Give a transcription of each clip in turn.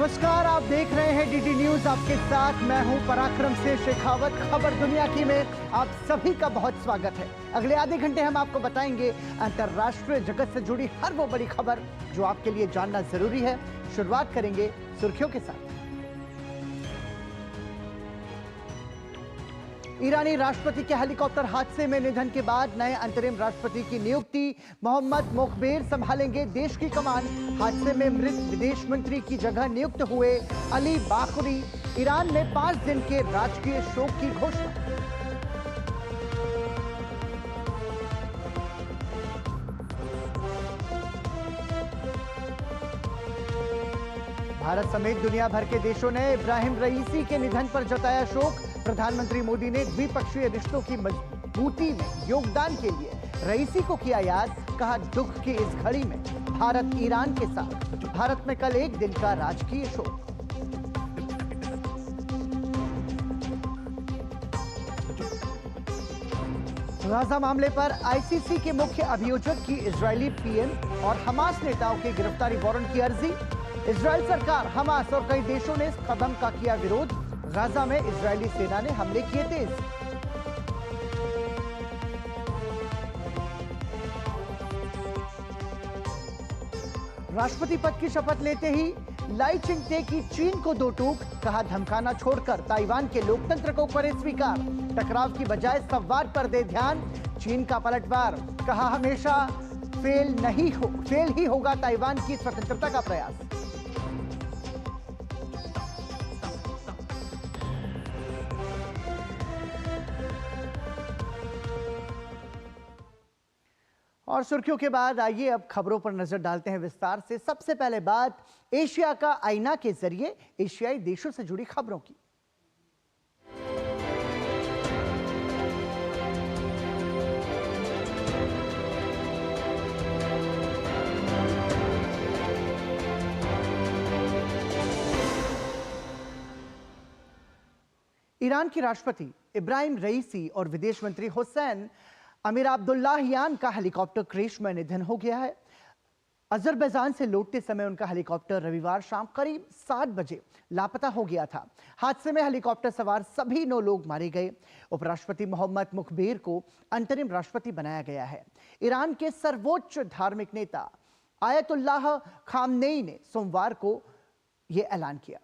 नमस्कार, आप देख रहे हैं डीडी न्यूज। आपके साथ मैं हूं पराक्रम से शेखावत। खबर दुनिया की में आप सभी का बहुत स्वागत है। अगले आधे घंटे हम आपको बताएंगे अंतर्राष्ट्रीय जगत से जुड़ी हर वो बड़ी खबर जो आपके लिए जानना जरूरी है। शुरुआत करेंगे सुर्खियों के साथ। ईरानी राष्ट्रपति के हेलीकॉप्टर हादसे में निधन के बाद नए अंतरिम राष्ट्रपति की नियुक्ति। मोहम्मद मोखबेर संभालेंगे देश की कमान। हादसे में मृत विदेश मंत्री की जगह नियुक्त हुए अली बाखरी। ईरान में 5 दिन के राजकीय शोक की घोषणा। भारत समेत दुनिया भर के देशों ने इब्राहिम रईसी के निधन पर जताया शोक। प्रधानमंत्री मोदी ने द्विपक्षीय रिश्तों की मजबूती में योगदान के लिए रईसी को किया याद। कहा, दुख की इस घड़ी में भारत ईरान के साथ। भारत में कल एक दिन का राजकीय शोक। गाजा मामले पर आईसीसी के मुख्य अभियोजक की इजरायली पीएम और हमास नेताओं की गिरफ्तारी वारंट की अर्जी। इजरायल सरकार, हमास और कई देशों ने इस कदम का किया विरोध। गाजा में इजरायली सेना ने हमले किए तेज। राष्ट्रपति पद की शपथ लेते ही लाई चिंगते की चीन को दो टूक। कहा, धमकाना छोड़कर ताइवान के लोकतंत्र को करे स्वीकार। टकराव की बजाय संवाद पर दे ध्यान। चीन का पलटवार। कहा, हमेशा फेल ही होगा ताइवान की स्वतंत्रता का प्रयास। और सुर्खियों के बाद आइए अब खबरों पर नजर डालते हैं विस्तार से। सबसे पहले बात एशिया का आईना के जरिए एशियाई देशों से जुड़ी खबरों की। ईरान के राष्ट्रपति इब्राहिम रईसी और विदेश मंत्री हुसैन अमीर अब्दुल्लाहियान का हेलीकॉप्टर क्रैश में निधन हो गया है। अजरबैजान से लौटते समय उनका हेलीकॉप्टर रविवार शाम करीब 7 बजे लापता हो गया था। हादसे में हेलीकॉप्टर सवार सभी 9 लोग मारे गए। उपराष्ट्रपति मोहम्मद मुखबेर को अंतरिम राष्ट्रपति बनाया गया है। ईरान के सर्वोच्च धार्मिक नेता आयतुल्लाह खामनेई ने सोमवार को यह ऐलान किया।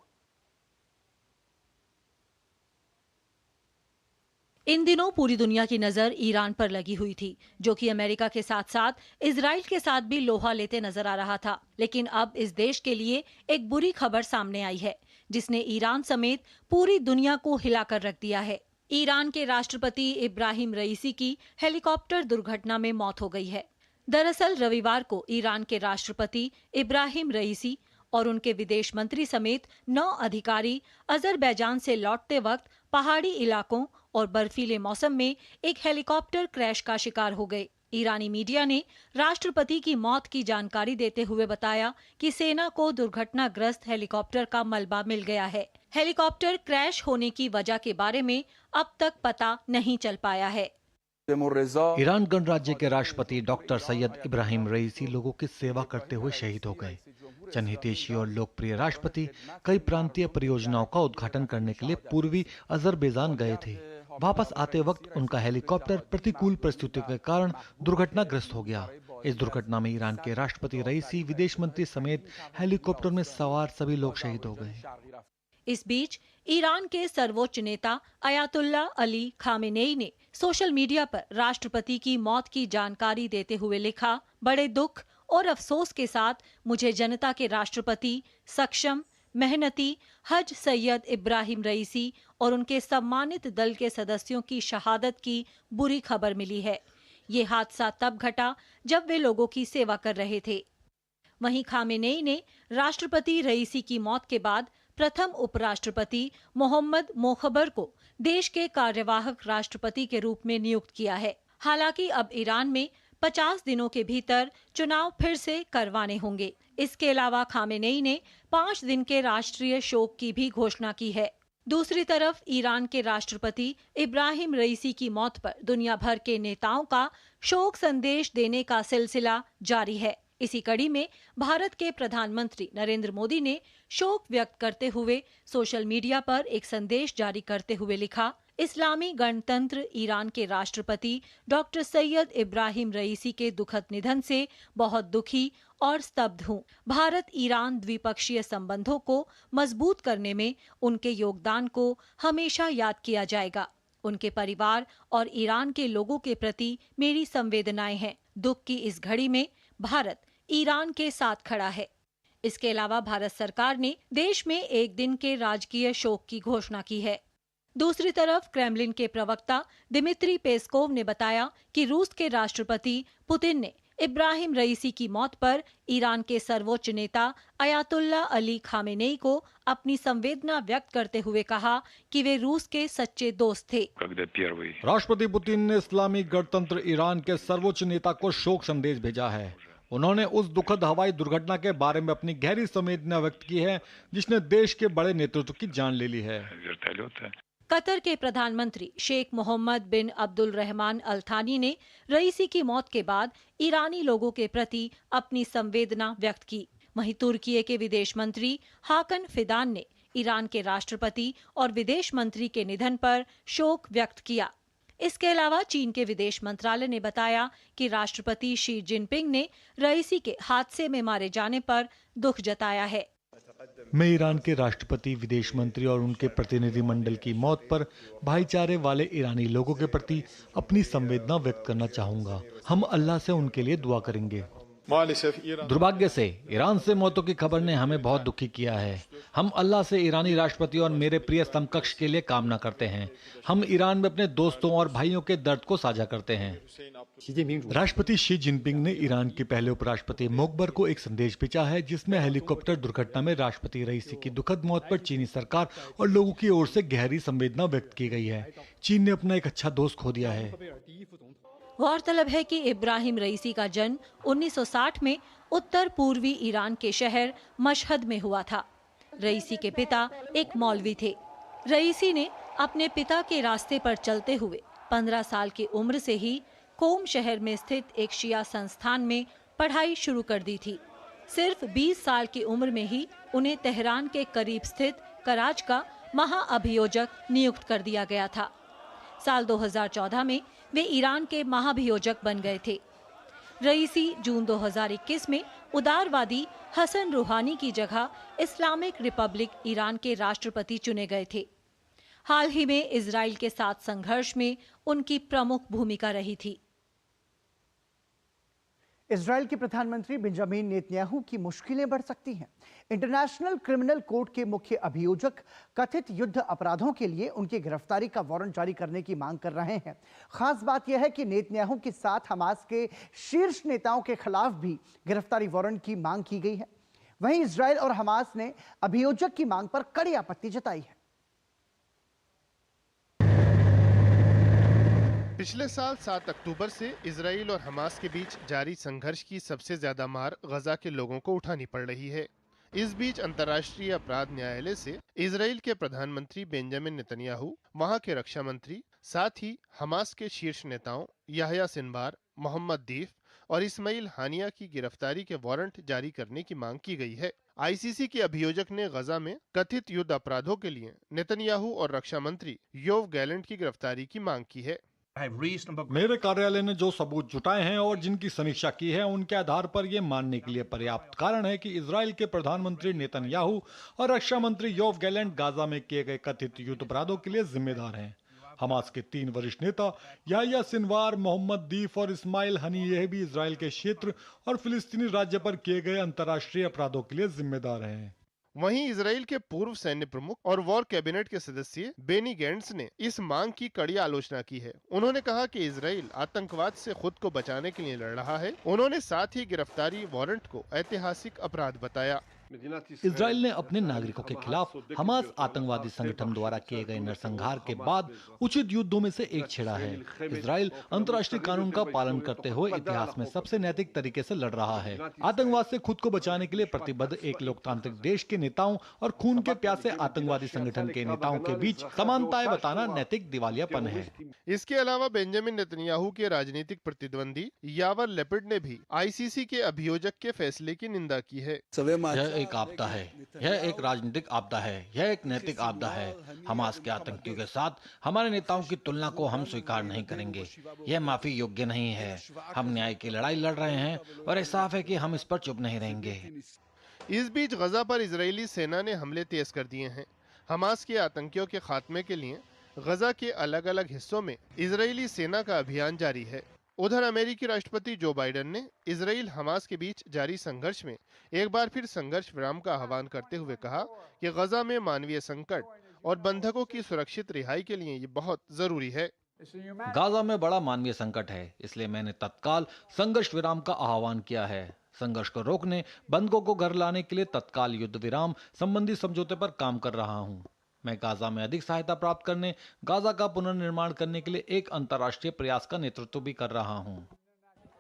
इन दिनों पूरी दुनिया की नजर ईरान पर लगी हुई थी, जो कि अमेरिका के साथ साथ इजराइल के साथ भी लोहा लेते नजर आ रहा था। लेकिन अब इस देश के लिए एक बुरी खबर सामने आई है, जिसने ईरान समेत पूरी दुनिया को हिलाकर रख दिया है। ईरान के राष्ट्रपति इब्राहिम रईसी की हेलीकॉप्टर दुर्घटना में मौत हो गई है। दरअसल रविवार को ईरान के राष्ट्रपति इब्राहिम रईसी और उनके विदेश मंत्री समेत 9 अधिकारी अजरबैजान से लौटते वक्त पहाड़ी इलाकों और बर्फीले मौसम में एक हेलीकॉप्टर क्रैश का शिकार हो गए। ईरानी मीडिया ने राष्ट्रपति की मौत की जानकारी देते हुए बताया कि सेना को दुर्घटनाग्रस्त हेलीकॉप्टर का मलबा मिल गया है। हेलीकॉप्टर क्रैश होने की वजह के बारे में अब तक पता नहीं चल पाया है। ईरान गणराज्य के राष्ट्रपति डॉक्टर सैयद इब्राहिम रईसी लोगों की सेवा करते हुए शहीद हो गए। जनहितैषी और लोकप्रिय राष्ट्रपति कई प्रांतीय परियोजनाओं का उद्घाटन करने के लिए पूर्वी अजरबैजान गए थे। वापस आते वक्त उनका हेलीकॉप्टर प्रतिकूल परिस्थितियों के कारण दुर्घटनाग्रस्त हो गया। इस दुर्घटना में ईरान के राष्ट्रपति रईसी, विदेश मंत्री समेत हेलीकॉप्टर में सवार सभी लोग शहीद हो गए। इस बीच ईरान के सर्वोच्च नेता अयातुल्ला अली खामेनेई ने सोशल मीडिया पर राष्ट्रपति की मौत की जानकारी देते हुए लिखा, बड़े दुख और अफसोस के साथ मुझे जनता के राष्ट्रपति, सक्षम, मेहनती हज सैयद इब्राहिम रईसी और उनके सम्मानित दल के सदस्यों की शहादत की बुरी खबर मिली है। ये हादसा तब घटा जब वे लोगों की सेवा कर रहे थे। वहीं खामेनेई ने राष्ट्रपति रईसी की मौत के बाद प्रथम उपराष्ट्रपति मोहम्मद मोखबर को देश के कार्यवाहक राष्ट्रपति के रूप में नियुक्त किया है। हालांकि अब ईरान में 50 दिनों के भीतर चुनाव फिर से करवाने होंगे। इसके अलावा खामेनेई ने 5 दिन के राष्ट्रीय शोक की भी घोषणा की है। दूसरी तरफ ईरान के राष्ट्रपति इब्राहिम रईसी की मौत पर दुनिया भर के नेताओं का शोक संदेश देने का सिलसिला जारी है। इसी कड़ी में भारत के प्रधानमंत्री नरेंद्र मोदी ने शोक व्यक्त करते हुए सोशल मीडिया पर एक संदेश जारी करते हुए लिखा, इस्लामी गणतंत्र ईरान के राष्ट्रपति डॉक्टर सैयद इब्राहिम रईसी के दुखद निधन से बहुत दुखी और स्तब्ध हूँ। भारत ईरान द्विपक्षीय संबंधों को मजबूत करने में उनके योगदान को हमेशा याद किया जाएगा। उनके परिवार और ईरान के लोगों के प्रति मेरी संवेदनाएं हैं। दुख की इस घड़ी में भारत ईरान के साथ खड़ा है। इसके अलावा भारत सरकार ने देश में एक दिन के राजकीय शोक की घोषणा की है। दूसरी तरफ क्रेमलिन के प्रवक्ता दिमित्री पेस्कोव ने बताया कि रूस के राष्ट्रपति पुतिन ने इब्राहिम रईसी की मौत पर ईरान के सर्वोच्च नेता अयातुल्ला अली खामेनेई को अपनी संवेदना व्यक्त करते हुए कहा कि वे रूस के सच्चे दोस्त थे। राष्ट्रपति पुतिन ने इस्लामी गणतंत्र ईरान के सर्वोच्च नेता को शोक संदेश भेजा है। उन्होंने उस दुखद हवाई दुर्घटना के बारे में अपनी गहरी संवेदना व्यक्त की है, जिसने देश के बड़े नेतृत्व की जान ले ली है। कतर के प्रधानमंत्री शेख मोहम्मद बिन अब्दुल रहमान अल थानी ने रईसी की मौत के बाद ईरानी लोगों के प्रति अपनी संवेदना व्यक्त की। वहीं तुर्की के विदेश मंत्री हाकन फिदान ने ईरान के राष्ट्रपति और विदेश मंत्री के निधन पर शोक व्यक्त किया। इसके अलावा चीन के विदेश मंत्रालय ने बताया कि राष्ट्रपति शी जिनपिंग ने रईसी के हादसे में मारे जाने पर दुख जताया है। मैं ईरान के राष्ट्रपति, विदेश मंत्री और उनके प्रतिनिधिमंडल की मौत पर भाईचारे वाले ईरानी लोगों के प्रति अपनी संवेदना व्यक्त करना चाहूंगा। हम अल्लाह से उनके लिए दुआ करेंगे। दुर्भाग्य से ईरान से मौतों की खबर ने हमें बहुत दुखी किया है। हम अल्लाह से ईरानी राष्ट्रपति और मेरे प्रिय समकक्ष के लिए कामना करते हैं। हम ईरान में अपने दोस्तों और भाइयों के दर्द को साझा करते हैं। राष्ट्रपति शी जिनपिंग ने ईरान के पहले उपराष्ट्रपति मोकबर को एक संदेश भेजा है, जिसमें हेलीकॉप्टर दुर्घटना में राष्ट्रपति रईसी की दुखद मौत पर चीनी सरकार और लोगों की ओर से गहरी संवेदना व्यक्त की गई है। चीन ने अपना एक अच्छा दोस्त खो दिया है। गौरतलब है कि इब्राहिम रईसी का जन्म 1960 में उत्तर पूर्वी ईरान के शहर मशहद में हुआ था। रईसी के पिता एक मौलवी थे। रईसी ने अपने पिता के रास्ते पर चलते हुए 15 साल की उम्र से ही कोम शहर में स्थित एक शिया संस्थान में पढ़ाई शुरू कर दी थी। सिर्फ 20 साल की उम्र में ही उन्हें तेहरान के करीब स्थित कराच का महाअभियोजक नियुक्त कर दिया गया था। साल 2014 में वे ईरान के महाभियोजक बन गए थे। रईसी जून 2021 में उदारवादी हसन रूहानी की जगह इस्लामिक रिपब्लिक ईरान के राष्ट्रपति चुने गए थे। हाल ही में इजराइल के साथ संघर्ष में उनकी प्रमुख भूमिका रही थी। इजराइल के प्रधानमंत्री बेंजामिन नेतन्याहू की मुश्किलें बढ़ सकती हैं। इंटरनेशनल क्रिमिनल कोर्ट के मुख्य अभियोजक कथित युद्ध अपराधों के लिए उनकी गिरफ्तारी का वारंट जारी करने की मांग कर रहे हैं। खास बात यह है कि नेतन्याहू के साथ हमास के शीर्ष नेताओं के खिलाफ भी गिरफ्तारी वारंट की मांग की गई है। वहीं इजराइल और हमास ने अभियोजक की मांग पर कड़ी आपत्ति जताई है। पिछले साल 7 अक्टूबर से इजराइल और हमास के बीच जारी संघर्ष की सबसे ज्यादा मार गजा के लोगों को उठानी पड़ रही है। इस बीच अंतर्राष्ट्रीय अपराध न्यायालय से इजराइल के प्रधानमंत्री बेंजामिन नेतन्याहू, वहां के रक्षा मंत्री, साथ ही हमास के शीर्ष नेताओं याह्या सिनवार, मोहम्मद दीफ और इस्माइल हानिया की गिरफ्तारी के वारंट जारी करने की मांग की गई है। आईसीसी के अभियोजक ने गजा में कथित युद्ध अपराधों के लिए नेतन्याहू और रक्षा मंत्री योव गैलेंट की गिरफ्तारी की मांग की है। मेरे कार्यालय ने जो सबूत जुटाए हैं और जिनकी समीक्षा की है, उनके आधार पर यह मानने के लिए पर्याप्त कारण है कि इजराइल के प्रधानमंत्री नेतन्याहू और रक्षा मंत्री योव गैलेंट गाजा में किए गए कथित युद्ध अपराधों के लिए जिम्मेदार हैं। हमास के 3 वरिष्ठ नेता याह्या सिनवार, मोहम्मद दीफ और इस्माइल हनीयह भी इजराइल के क्षेत्र और फिलिस्तीनी राज्य पर किए गए अंतर्राष्ट्रीय अपराधों के लिए जिम्मेदार हैं। वहीं इजराइल के पूर्व सैन्य प्रमुख और वॉर कैबिनेट के सदस्य बेनी गैंट्स ने इस मांग की कड़ी आलोचना की है। उन्होंने कहा कि इजराइल आतंकवाद से खुद को बचाने के लिए लड़ रहा है। उन्होंने साथ ही गिरफ्तारी वारंट को ऐतिहासिक अपराध बताया। इजराइल ने अपने नागरिकों के खिलाफ हमास आतंकवादी संगठन द्वारा किए गए नरसंहार के बाद उचित युद्धों में से एक छेड़ा है। इजराइल अंतर्राष्ट्रीय कानून का पालन करते हुए इतिहास में सबसे नैतिक तरीके से लड़ रहा है। आतंकवाद से खुद को बचाने के लिए प्रतिबद्ध एक लोकतांत्रिक देश के नेताओं और खून के प्यासे आतंकवादी संगठन के नेताओं के बीच समानताएं बताना नैतिक दिवालियापन है। इसके अलावा बेंजामिन नेतन्याहू के राजनीतिक प्रतिद्वंदी यावर लेपिड ने भी आईसीसी के अभियोजक के फैसले की निंदा की है। यह एक आपदा है, यह एक राजनीतिक आपदा है, यह एक नैतिक आपदा है। हमास के आतंकियों के साथ हमारे नेताओं की तुलना को हम स्वीकार नहीं करेंगे। यह माफी योग्य नहीं है। हम न्याय की लड़ाई लड़ रहे हैं और साफ है कि हम इस पर चुप नहीं रहेंगे। इस बीच गजा पर इजरायली सेना ने हमले तेज कर दिए हैं। हमास के आतंकियों के खात्मे के लिए गजा के अलग अलग हिस्सों में इजरायली सेना का अभियान जारी है। उधर अमेरिकी राष्ट्रपति जो बाइडेन ने इजराइल हमास के बीच जारी संघर्ष में एक बार फिर संघर्ष विराम का आह्वान करते हुए कहा कि गजा में मानवीय संकट और बंधकों की सुरक्षित रिहाई के लिए ये बहुत जरूरी है। गाजा में बड़ा मानवीय संकट है, इसलिए मैंने तत्काल संघर्ष विराम का आह्वान किया है। संघर्ष को रोकने, बंधकों को घर लाने के लिए तत्काल युद्ध विराम संबंधी समझौते पर काम कर रहा हूं। मैं गाजा में अधिक सहायता प्राप्त करने, गाजा का पुनर्निर्माण करने के लिए एक अंतर्राष्ट्रीय प्रयास का नेतृत्व भी कर रहा हूं।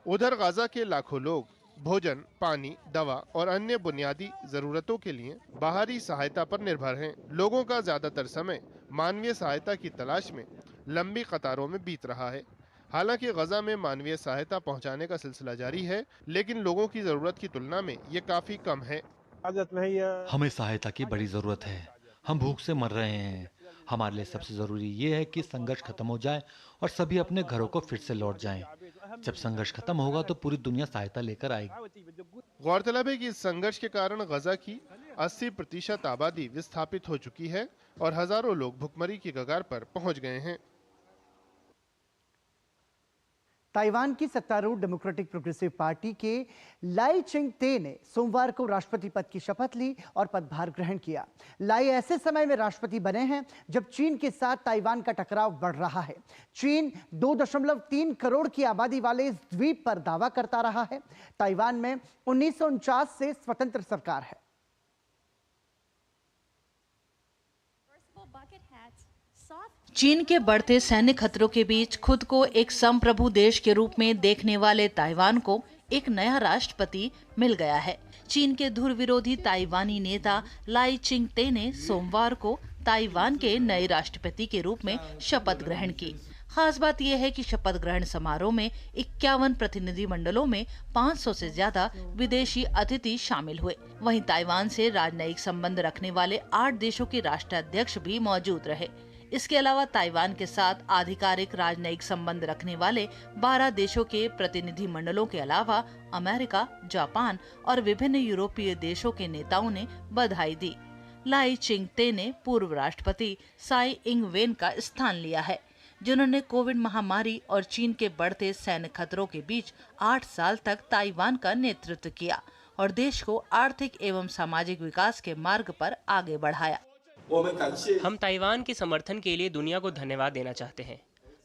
उधर गाजा के लाखों लोग भोजन, पानी, दवा और अन्य बुनियादी जरूरतों के लिए बाहरी सहायता पर निर्भर हैं। लोगों का ज्यादातर समय मानवीय सहायता की तलाश में लंबी कतारों में बीत रहा है। हालांकि गजा में मानवीय सहायता पहुंचाने का सिलसिला जारी है, लेकिन लोगों की जरूरत की तुलना में ये काफी कम है। हमें सहायता की बड़ी जरूरत है। हम भूख से मर रहे हैं। हमारे लिए सबसे जरूरी ये है कि संघर्ष खत्म हो जाए और सभी अपने घरों को फिर से लौट जाएं। जब संघर्ष खत्म होगा तो पूरी दुनिया सहायता लेकर आएगी। गौरतलब है कि इस संघर्ष के कारण गजा की 80% आबादी विस्थापित हो चुकी है और हजारों लोग भुखमरी की कगार पर पहुंच गए हैं। ताइवान की सत्तारूढ़ डेमोक्रेटिक प्रोग्रेसिव पार्टी के लाई चिंग-ते ने सोमवार को राष्ट्रपति पद की शपथ ली और पदभार ग्रहण किया। लाई ऐसे समय में राष्ट्रपति बने हैं जब चीन के साथ ताइवान का टकराव बढ़ रहा है। चीन 2.3 करोड़ की आबादी वाले इस द्वीप पर दावा करता रहा है। ताइवान में 1949 से स्वतंत्र सरकार है। चीन के बढ़ते सैन्य खतरों के बीच खुद को एक संप्रभु देश के रूप में देखने वाले ताइवान को एक नया राष्ट्रपति मिल गया है। चीन के धुर विरोधी ताइवानी नेता लाई चिंग-ते ने सोमवार को ताइवान के नए राष्ट्रपति के रूप में शपथ ग्रहण की। खास बात यह है कि शपथ ग्रहण समारोह में 51 प्रतिनिधि मंडलों में 500 से ज्यादा विदेशी अतिथि शामिल हुए। वहीं ताइवान से राजनयिक संबंध रखने वाले 8 देशों के राष्ट्राध्यक्ष भी मौजूद रहे। इसके अलावा ताइवान के साथ आधिकारिक राजनयिक संबंध रखने वाले 12 देशों के प्रतिनिधि मंडलों के अलावा अमेरिका, जापान और विभिन्न यूरोपीय देशों के नेताओं ने बधाई दी। लाई चिंग-ते ने पूर्व राष्ट्रपति साई इंग-वेन का स्थान लिया है, जिन्होंने कोविड महामारी और चीन के बढ़ते सैन्य खतरों के बीच 8 साल तक ताइवान का नेतृत्व किया और देश को आर्थिक एवं सामाजिक विकास के मार्ग पर आगे बढ़ाया। हम ताइवान के समर्थन के लिए दुनिया को धन्यवाद देना चाहते हैं।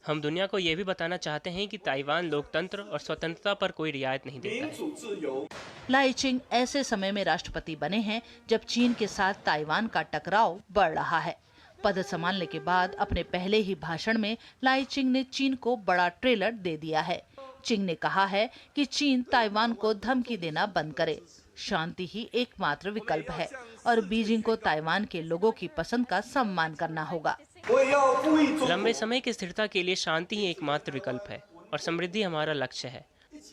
हम दुनिया को यह भी बताना चाहते हैं कि ताइवान लोकतंत्र और स्वतंत्रता पर कोई रियायत नहीं देता है। लाई चिंग ऐसे समय में राष्ट्रपति बने हैं जब चीन के साथ ताइवान का टकराव बढ़ रहा है। पद संभालने के बाद अपने पहले ही भाषण में लाई चिंग ने चीन को बड़ा ट्रेलर दे दिया है। चिंग ने कहा है कि चीन ताइवान को धमकी देना बंद करे। शांति ही एकमात्र विकल्प है और बीजिंग को ताइवान के लोगों की पसंद का सम्मान करना होगा। लंबे समय की स्थिरता के लिए शांति ही एकमात्र विकल्प है और समृद्धि हमारा लक्ष्य है।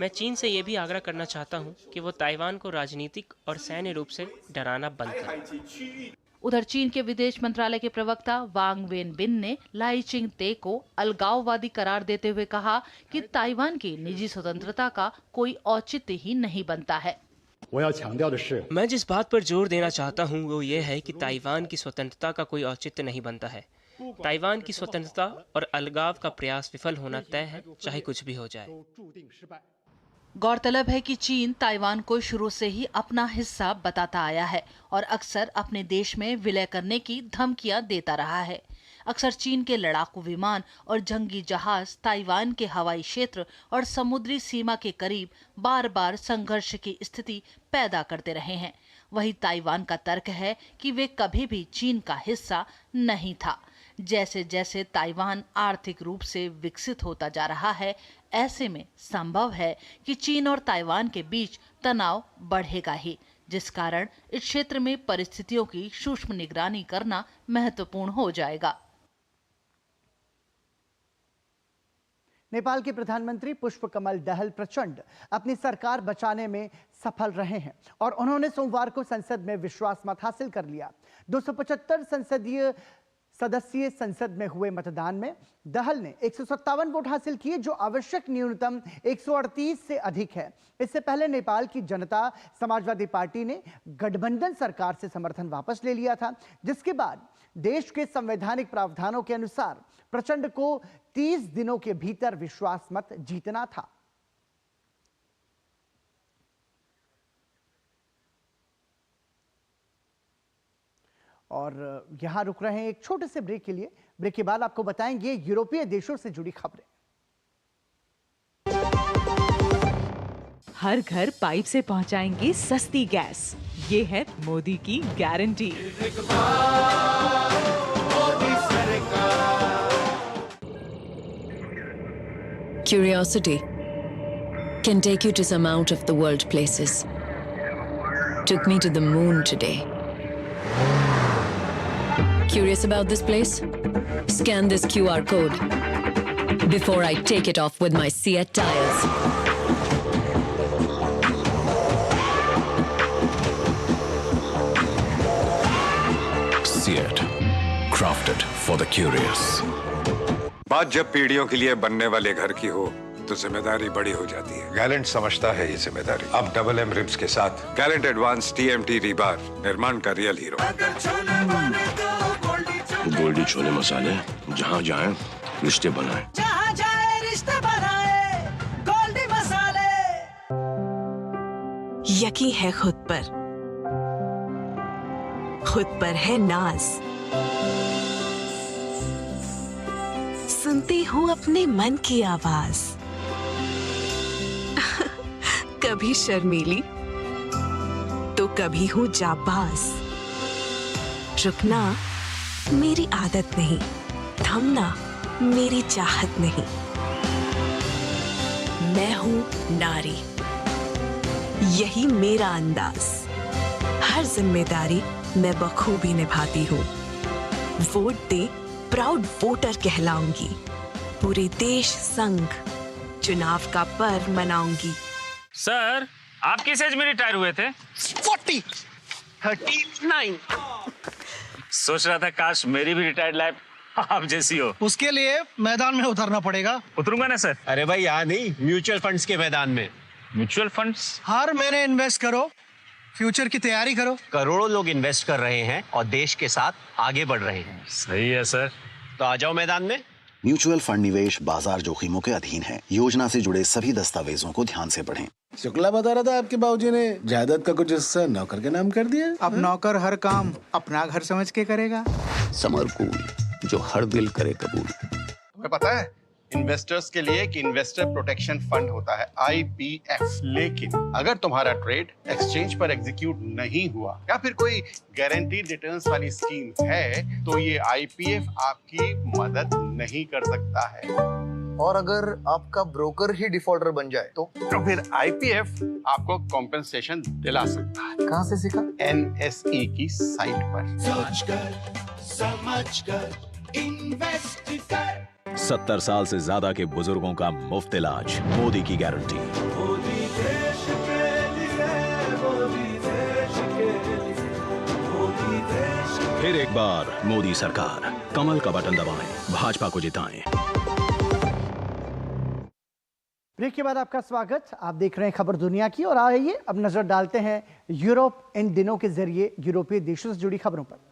मैं चीन से ये भी आग्रह करना चाहता हूँ कि वो ताइवान को राजनीतिक और सैन्य रूप से डराना बंद करे। उधर चीन के विदेश मंत्रालय के प्रवक्ता वांग वेनबिन ने लाई चिंग-ते को अलगाववादी करार देते हुए कहा कि ताइवान की निजी स्वतंत्रता का कोई औचित्य ही नहीं बनता है। मैं जिस बात पर जोर देना चाहता हूँ वो ये है कि ताइवान की स्वतंत्रता का कोई औचित्य नहीं बनता है। ताइवान की स्वतंत्रता और अलगाव का प्रयास विफल होना तय है, चाहे कुछ भी हो जाए। गौरतलब है कि चीन ताइवान को शुरू से ही अपना हिस्सा बताता आया है और अक्सर अपने देश में विलय करने की धमकियां देता रहा है। अक्सर चीन के लड़ाकू विमान और जंगी जहाज ताइवान के हवाई क्षेत्र और समुद्री सीमा के करीब बार बार संघर्ष की स्थिति पैदा करते रहे हैं। वही ताइवान का तर्क है कि वे कभी भी चीन का हिस्सा नहीं था। जैसे जैसे ताइवान आर्थिक रूप से विकसित होता जा रहा है, ऐसे में संभव है कि चीन और ताइवान के बीच तनाव बढ़ेगा ही, जिस कारण इस क्षेत्र में परिस्थितियों की सूक्ष्म निगरानी करना महत्वपूर्ण हो जाएगा। नेपाल के प्रधानमंत्री पुष्पकमल दहल प्रचंड अपनी सरकार बचाने में सफल रहे हैं और उन्होंने सोमवार को संसद में विश्वास मत हासिल कर लिया। 275 संसदीय सदस्यीय संसद में हुए मतदान में दहल ने 157 वोट हासिल किए, जो आवश्यक न्यूनतम 138 से अधिक है। इससे पहले नेपाल की जनता समाजवादी पार्टी ने गठबंधन सरकार से समर्थन वापस ले लिया था, जिसके बाद देश के संवैधानिक प्रावधानों के अनुसार प्रचंड को 30 दिनों के भीतर विश्वास मत जीतना था। और यहां रुक रहे हैं एक छोटे से ब्रेक के लिए। ब्रेक के बाद आपको बताएंगे यूरोपीय देशों से जुड़ी खबरें। हर घर पाइप से पहुंचाएंगे सस्ती गैस, ये है मोदी की guarantee. Curiosity can take you to some out of the world places. Took me to the moon today. Curious about this place? Scan this QR code before I take it off with my Seat tires. Seat, crafted for the curious. बात जब पीढ़ियों के लिए बनने वाले घर की हो तो जिम्मेदारी बड़ी हो जाती है। गैलेंट समझता है ये जिम्मेदारी। अब डबल एम रिब्स के साथ गैलेंट एडवांस TMT रीबार निर्माण का रियल हीरो। गोल्डी छोले मसाले, जहाँ जाए रिश्ते बनाए, जहाँ जाए रिश्ते बनाए, गोल्डी मसाले। यकीन है खुद पर है नाज। सुनती हूँ अपने मन की आवाज। कभी शर्मीली तो कभी हूँ जाबाज। रुकना मेरी आदत नहीं, थमना मेरी चाहत नहीं। मैं हूँ नारी, यही मेरा अंदाज। हर जिम्मेदारी मैं बखूबी निभाती हूँ। वोट दे, प्राउड वोटर कहलाऊंगी। पूरे देश संग चुनाव का पर्व मनाऊंगी। सर, आप किस एज में रिटायर हुए थे? 39। सोच रहा था काश मेरी भी रिटायर्ड लाइफ आप जैसी हो। उसके लिए मैदान में उतरना पड़ेगा। उतरूंगा ना सर। अरे भाई यहाँ नहीं, म्यूचुअल फंड्स के मैदान में। Mutual funds? हर महीने इन्वेस्ट करो, फ्यूचर की तैयारी करो। करोड़ों लोग इन्वेस्ट कर रहे हैं और देश के साथ आगे बढ़ रहे हैं। सही है सर। तो आ जाओ मैदान में। म्यूचुअल फंड निवेश बाजार जोखिमों के अधीन है। योजना से जुड़े सभी दस्तावेजों को ध्यान से पढ़ें। शुक्ला बता रहा था आपके बाबूजी ने जायदाद का कुछ हिस्सा नौकर के नाम कर दिया। अब नौकर हर काम अपना घर समझ के करेगा। समरकूल, जो हर दिल करे कबूल। तुम्हें पता है इन्वेस्टर्स के लिए एक इन्वेस्टर प्रोटेक्शन फंड होता है IPF, लेकिन अगर तुम्हारा ट्रेड एक्सचेंज पर एग्जीक्यूट नहीं हुआ या फिर कोई गारंटीड रिटर्न्स वाली स्कीम है तो ये IPF आपकी मदद नहीं कर सकता है। और अगर आपका ब्रोकर ही डिफॉल्टर बन जाए तो फिर IPF आपको कॉम्पेंसेशन दिला सकता है। कहाँ से सीखा? NSE की साइट पर। समझकर इन्वेस्ट कर। 70 साल से ज्यादा के बुजुर्गों का मुफ्त इलाज, मोदी की गारंटी। मोदी देश के लिए, मोदी देश के लिए, मोदी देश। फिर एक बार मोदी सरकार, कमल का बटन दबाएं, भाजपा को जिताएं। ब्रेक के बाद आपका स्वागत। आप देख रहे हैं खबर दुनिया की और आइए अब नजर डालते हैं यूरोप इन दिनों के जरिए यूरोपीय देशों से जुड़ी खबरों पर।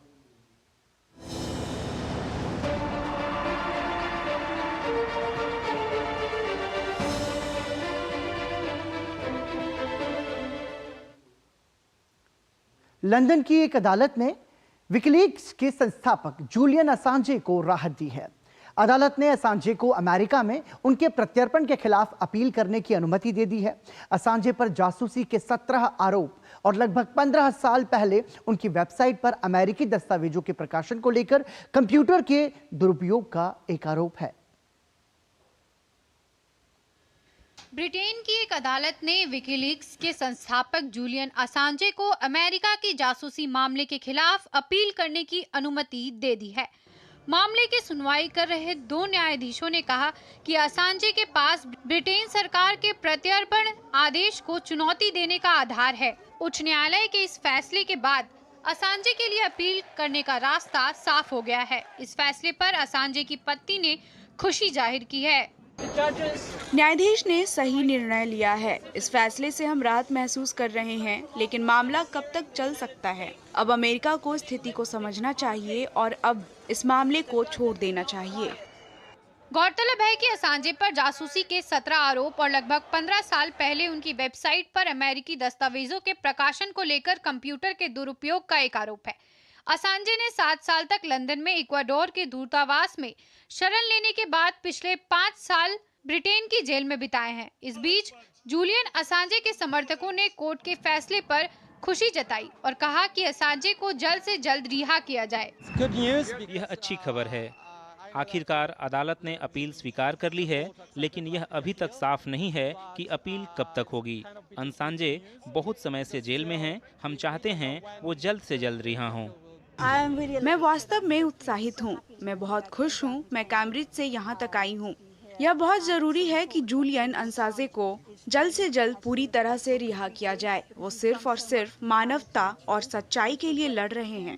लंदन की एक अदालत ने विकीलीक्स के संस्थापक जूलियन असांजे को राहत दी है। अदालत ने असांजे को अमेरिका में उनके प्रत्यर्पण के खिलाफ अपील करने की अनुमति दे दी है। असांजे पर जासूसी के 17 आरोप और लगभग 15 साल पहले उनकी वेबसाइट पर अमेरिकी दस्तावेजों के प्रकाशन को लेकर कंप्यूटर के दुरुपयोग का एक आरोप है। ब्रिटेन की एक अदालत ने विकीलीक्स के संस्थापक जूलियन असांजे को अमेरिका की जासूसी मामले के खिलाफ अपील करने की अनुमति दे दी है। मामले की सुनवाई कर रहे 2 न्यायाधीशों ने कहा कि असांजे के पास ब्रिटेन सरकार के प्रत्यर्पण आदेश को चुनौती देने का आधार है। उच्च न्यायालय के इस फैसले के बाद असांजे के लिए अपील करने का रास्ता साफ हो गया है। इस फैसले पर असांजे की पत्नी ने खुशी जाहिर की है। न्यायाधीश ने सही निर्णय लिया है। इस फैसले से हम राहत महसूस कर रहे हैं, लेकिन मामला कब तक चल सकता है? अब अमेरिका को स्थिति को समझना चाहिए और अब इस मामले को छोड़ देना चाहिए। गौरतलब है कि असांजे पर जासूसी के 17 आरोप और लगभग 15 साल पहले उनकी वेबसाइट पर अमेरिकी दस्तावेजों के प्रकाशन को लेकर कंप्यूटर के दुरुपयोग का एक आरोप है। असांजे ने 7 साल तक लंदन में इक्वाडोर के दूतावास में शरण लेने के बाद पिछले 5 साल ब्रिटेन की जेल में बिताए हैं। इस बीच जूलियन असांजे के समर्थकों ने कोर्ट के फैसले पर खुशी जताई और कहा कि असांजे को जल्द से जल्द रिहा किया जाए। यह अच्छी खबर है। आखिरकार अदालत ने अपील स्वीकार कर ली है, लेकिन यह अभी तक साफ नहीं है कि अपील कब तक होगी। असांजे बहुत समय से जेल में हैं। हम चाहते हैं वो जल्द से जल्द रिहा हों। मैं वास्तव में उत्साहित हूँ। मैं बहुत खुश हूँ। मैं कैम्ब्रिज से यहाँ तक आई हूँ। यह बहुत जरूरी है कि जूलियन असांजे को जल्द से जल्द पूरी तरह से रिहा किया जाए। वो सिर्फ और सिर्फ मानवता और सच्चाई के लिए लड़ रहे हैं।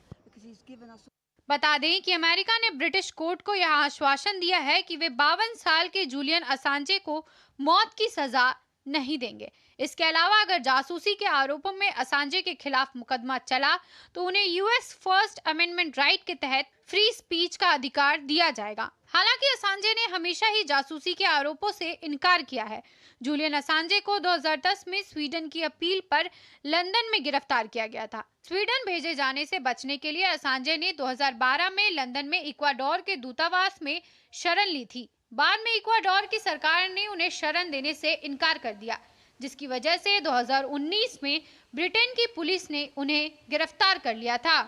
बता दें कि अमेरिका ने ब्रिटिश कोर्ट को यह आश्वासन दिया है कि वे 52 साल के जूलियन असांजे को मौत की सजा नहीं देंगे। इसके अलावा अगर जासूसी के आरोपों में असांजे के खिलाफ मुकदमा चला तो उन्हें यूएस फर्स्ट अमेंडमेंट राइट के तहत फ्री स्पीच का अधिकार दिया जाएगा। हालांकि असांजे ने हमेशा ही जासूसी के आरोपों से इनकार किया है। जूलियन असांजे को 2010 में स्वीडन की अपील पर लंदन में गिरफ्तार किया गया था। स्वीडन भेजे जाने से बचने के लिए असांजे ने 2012 में लंदन में इक्वाडोर के दूतावास में शरण ली थी। बाद में इक्वाडोर की सरकार ने उन्हें शरण देने से इनकार कर दिया, जिसकी वजह से 2019 में ब्रिटेन की पुलिस ने उन्हें गिरफ्तार कर लिया था।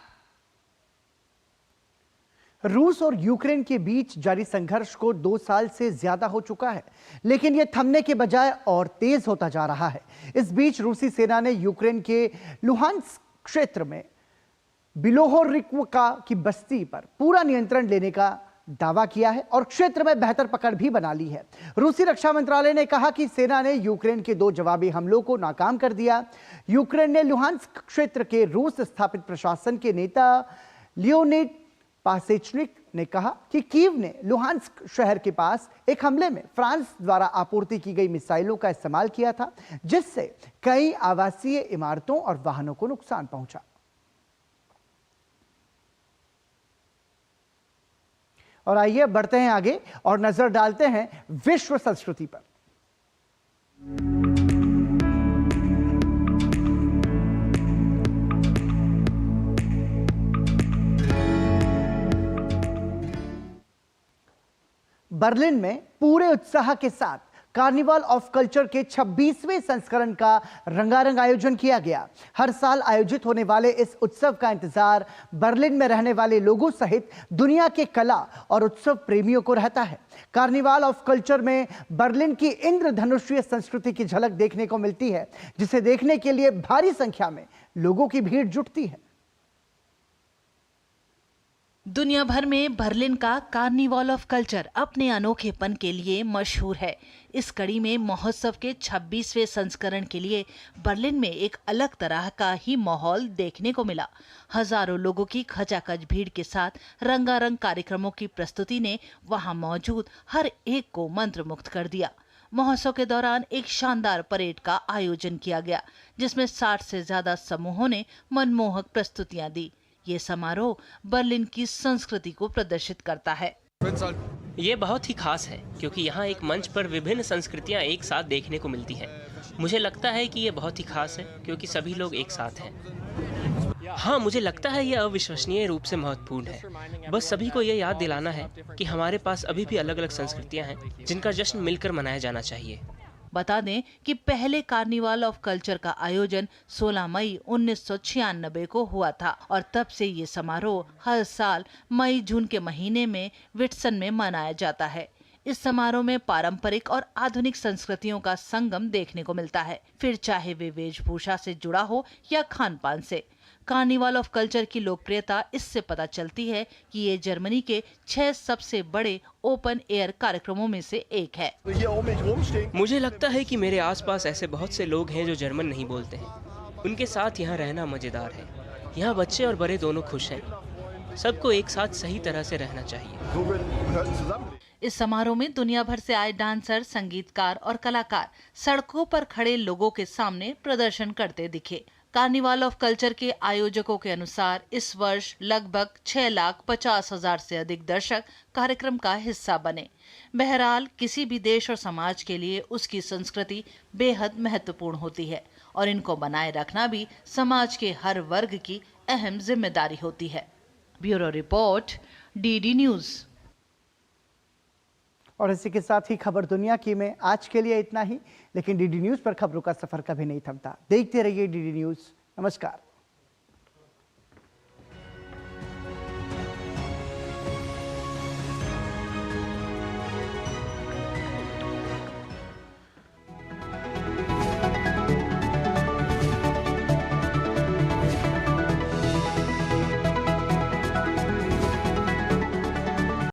रूस और यूक्रेन के बीच जारी संघर्ष को 2 साल से ज्यादा हो चुका है, लेकिन यह थमने के बजाय और तेज होता जा रहा है। इस बीच रूसी सेना ने यूक्रेन के लुहांस्क क्षेत्र में बिलोहोरिक्वका की बस्ती पर पूरा नियंत्रण लेने का दावा किया है और क्षेत्र में बेहतर पकड़ भी बना ली है। रूसी रक्षा मंत्रालय ने कहा कि सेना ने यूक्रेन के 2 जवाबी हमलों को नाकाम कर दिया। यूक्रेन ने लुहांस्क क्षेत्र के रूस स्थापित प्रशासन के नेता लियोनिड पासेचनिक ने कहा कि कीव ने लुहांस्क शहर के पास एक हमले में फ्रांस द्वारा आपूर्ति की गई मिसाइलों का इस्तेमाल किया था, जिससे कई आवासीय इमारतों और वाहनों को नुकसान पहुंचा। और आइए बढ़ते हैं आगे और नजर डालते हैं विश्व संस्कृति पर। बर्लिन में पूरे उत्साह के साथ कार्निवल ऑफ कल्चर के 26वें संस्करण का रंगारंग आयोजन किया गया। हर साल आयोजित होने वाले इस उत्सव का इंतजार बर्लिन में रहने वाले लोगों सहित दुनिया के कला और उत्सव प्रेमियों को रहता है। कार्निवल ऑफ कल्चर में बर्लिन की इंद्रधनुषीय संस्कृति की झलक देखने को मिलती है, जिसे देखने के लिए भारी संख्या में लोगों की भीड़ जुटती है। दुनिया भर में बर्लिन का कार्निवल ऑफ कल्चर अपने अनोखेपन के लिए मशहूर है। इस कड़ी में महोत्सव के 26वें संस्करण के लिए बर्लिन में एक अलग तरह का ही माहौल देखने को मिला। हजारों लोगों की खचाखच भीड़ के साथ रंगारंग कार्यक्रमों की प्रस्तुति ने वहां मौजूद हर एक को मंत्रमुग्ध कर दिया। महोत्सव के दौरान एक शानदार परेड का आयोजन किया गया, जिसमें 60 से ज्यादा समूहों ने मनमोहक प्रस्तुतियां दी। ये समारोह बर्लिन की संस्कृति को प्रदर्शित करता है। ये बहुत ही खास है क्योंकि यहाँ एक मंच पर विभिन्न संस्कृतियाँ एक साथ देखने को मिलती हैं। मुझे लगता है कि ये बहुत ही खास है क्योंकि सभी लोग एक साथ हैं। हाँ, मुझे लगता है यह अविश्वसनीय रूप से महत्वपूर्ण है। बस सभी को यह याद दिलाना है कि हमारे पास अभी भी अलग अलग संस्कृतियाँ हैं जिनका जश्न मिलकर मनाया जाना चाहिए। बता दें कि पहले कार्निवाल ऑफ कल्चर का आयोजन 16 मई 1996 को हुआ था और तब से ये समारोह हर साल मई जून के महीने में विट्सन में मनाया जाता है। इस समारोह में पारंपरिक और आधुनिक संस्कृतियों का संगम देखने को मिलता है, फिर चाहे वे वेशभूषा से जुड़ा हो या खान पान से। कार्निवाल ऑफ कल्चर की लोकप्रियता इससे पता चलती है कि ये जर्मनी के 6 सबसे बड़े ओपन एयर कार्यक्रमों में से एक है। मुझे लगता है कि मेरे आसपास ऐसे बहुत से लोग हैं जो जर्मन नहीं बोलते हैं। उनके साथ यहाँ रहना मजेदार है। यहाँ बच्चे और बड़े दोनों खुश हैं। सबको एक साथ सही तरह से रहना चाहिए। इस समारोह में दुनिया भर से आए डांसर, संगीतकार और कलाकार सड़कों पर खड़े लोगों के सामने प्रदर्शन करते दिखे। कार्निवाल ऑफ कल्चर के आयोजकों के अनुसार इस वर्ष लगभग 6,50,000 से अधिक दर्शक कार्यक्रम का हिस्सा बने। बहरहाल किसी भी देश और समाज के लिए उसकी संस्कृति बेहद महत्वपूर्ण होती है और इनको बनाए रखना भी समाज के हर वर्ग की अहम जिम्मेदारी होती है। Bureau report, DD news. और इसी के साथ ही खबर दुनिया की में आज के लिए इतना ही, लेकिन डीडी न्यूज पर खबरों का सफर कभी नहीं थमता। देखते रहिए डीडी न्यूज। नमस्कार।